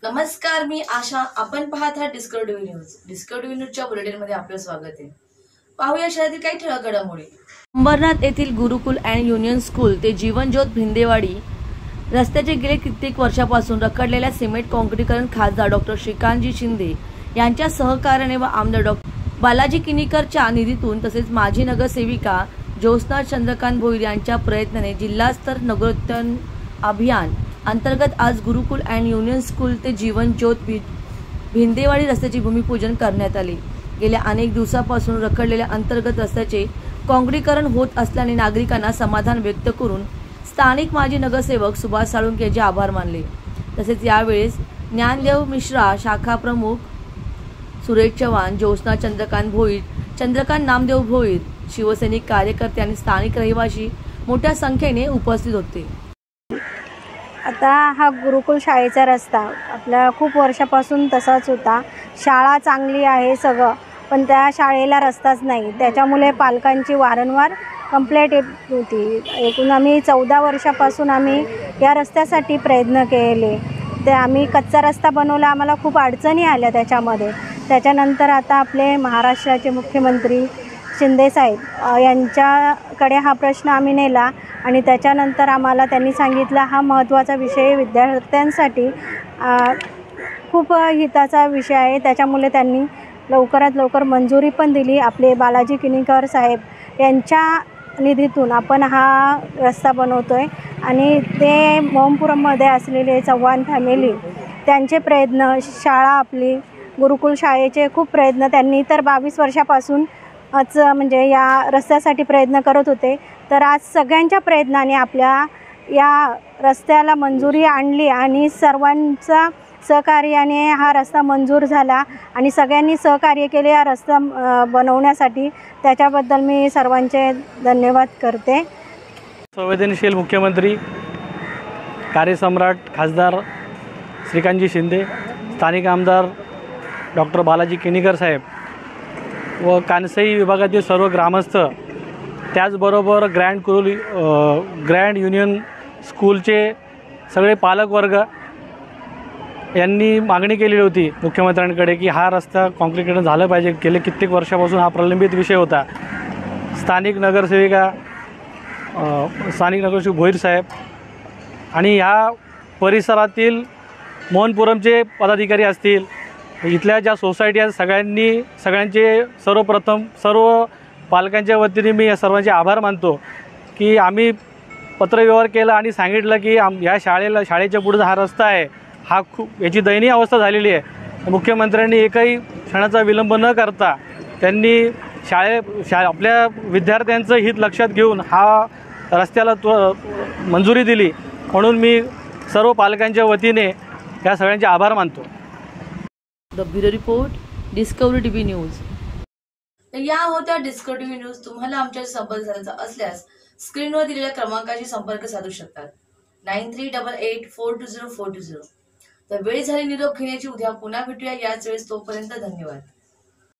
नमस्कार, मी आशा. आपण पाहत आहात डिस्कव्हरी न्यूज. डिस्कव्हरी न्यूजच्या बुलेटिनमध्ये आपलं स्वागत आहे. पाहूया शहरातील काही ठळक घडामोडी. अंबरनाथ येथील गुरुकुल अँड युनियन स्कूल ते जीवनज्योत भिंदेवाडी रस्त्याचे गेले कित्येक वर्षापासून रखडलेल्या सिमेंट काँक्रीटीकरण खासदार डॉक्टर श्रीकांतजी शिंदे यांच्या सहकार्याने व आमदार डॉक्टर बालाजी किनीकरच्या निधीतून तसेच माजी नगरसेविका ज्योत्स्ना चंद्रकांत भोईर यांच्या प्रयत्नाने जिल्हास्तर नगरोत्थान अभियान अंतर्गत आज गुरुकुल अँड युनियन स्कूल ते जीवनज्योत भिंदेवाडी रस्त्याचे भूमिपूजन करण्यात आले. गेल्या अनेक दिवसांपासून रखडलेल्या अंतर्गत रस्त्याचे काँक्रीटीकरण होत असल्याने नागरिकांना समाधान व्यक्त करून स्थानिक माजी नगरसेवक सुभाष साळुंखे यांचे आभार मानले. तसेच यावेळेस ज्ञानदेव मिश्रा, शाखा प्रमुख सुरेश चव्हाण, ज्योत्स्ना चंद्रकांत भोईर, चंद्रकांत नामदेव भोईर, शिवसैनिक कार्यकर्ते आणि स्थानिक रहिवासी मोठ्या संख्येने उपस्थित होते. आता हा गुरुकुल शाळेचा रस्ता आपला खूप वर्षापासून तसाच होता. शाळा चांगली आहे सगळं, पण त्या शाळेला रस्ताच नाही. त्याच्यामुळे पालकांची वारंवार कंप्लेंट येत होती. एकूण आम्ही 14 वर्षापासून आम्ही या रस्त्यासाठी प्रयत्न केले. ते आम्ही कच्चा रस्ता बनवला, आम्हाला खूप अडचणी आल्या त्याच्यामध्ये. त्याच्यानंतर आता आपले महाराष्ट्राचे मुख्यमंत्री शिंदेसाहेब यांच्याकडे हा प्रश्न आम्ही नेला आणि त्याच्यानंतर आम्हाला त्यांनी सांगितलं हा महत्त्वाचा विषय विद्यार्थ्यांसाठी खूप हिताचा विषय आहे. त्याच्यामुळे त्यांनी लवकरात लवकर मंजुरी पण दिली. आपले बालाजी किनीकर साहेब यांच्या निधीतून आपण हा रस्ता बनवतो आहे आणि ते मोहनपुरममध्ये असलेले चव्हाण फॅमिली त्यांचे प्रयत्न, शाळा आपली गुरुकुल शाळेचे खूप प्रयत्न, त्यांनी तर 22 वर्षापासून म्हणजे या रस्त्यासाठी प्रयत्न करत होते. तर आज सगळ्यांच्या प्रयत्नाने आपल्या या रस्त्याला मंजुरी आणली आणि सर्वांचा सहकार्याने हा रस्ता मंजूर झाला आणि सगळ्यांनी सहकार्य केले या रस्ता बनवण्यासाठी. त्याच्याबद्दल मी सर्वांचे धन्यवाद करते. संवेदनशील मुख्यमंत्री, कार्यसम्राट खासदार श्रीकांतजी शिंदे, स्थानिक आमदार डॉक्टर बालाजी किनीकर साहेब व कानसई विभागातील सर्व ग्रामस्थ, त्याचबरोबर ग्रँड युनियन स्कूलचे सगळे पालकवर्ग यांनी मागणी केलेली होती मुख्यमंत्र्यांकडे की हा रस्ता काँक्रीटीकरण झालं पाहिजे. गेले कित्येक वर्षापासून हा प्रलंबित विषय होता. स्थानिक नगरसेवक भोईर साहेब आणि ह्या परिसरातील मोहनपुरमचे पदाधिकारी असतील, इथल्या ज्या सोसायटी आहेत, सगळ्यांचे सर्वप्रथम सर्व पालकांच्या वतीने मी या सर्वांचे आभार मानतो की आम्ही पत्रव्यवहार केला आणि सांगितलं की या शाळेच्या पुढे हा रस्ता आहे, हा खूप याची दयनीय अवस्था झालेली आहे. मुख्यमंत्र्यांनी एकही क्षणाचा विलंब न करता त्यांनी आपल्या विद्यार्थ्यांचं हित लक्षात घेऊन हा रस्त्याला मंजुरी दिली. म्हणून मी सर्व पालकांच्या वतीने या सगळ्यांचे आभार मानतो. The bureau report, discovery TV news. या होत्या डिस्कव्हरी टीव्ही न्यूज. तुम्हाला आमच्याशी संपर्क साधायचा असल्यास स्क्रीनवर दिलेल्या क्रमांकाशी संपर्क साधू शकतात. 9388420420. तर वेळ झाली निरोप घेण्याची. उद्या पुन्हा भेटूया याच वेळेस. तोपर्यंत धन्यवाद.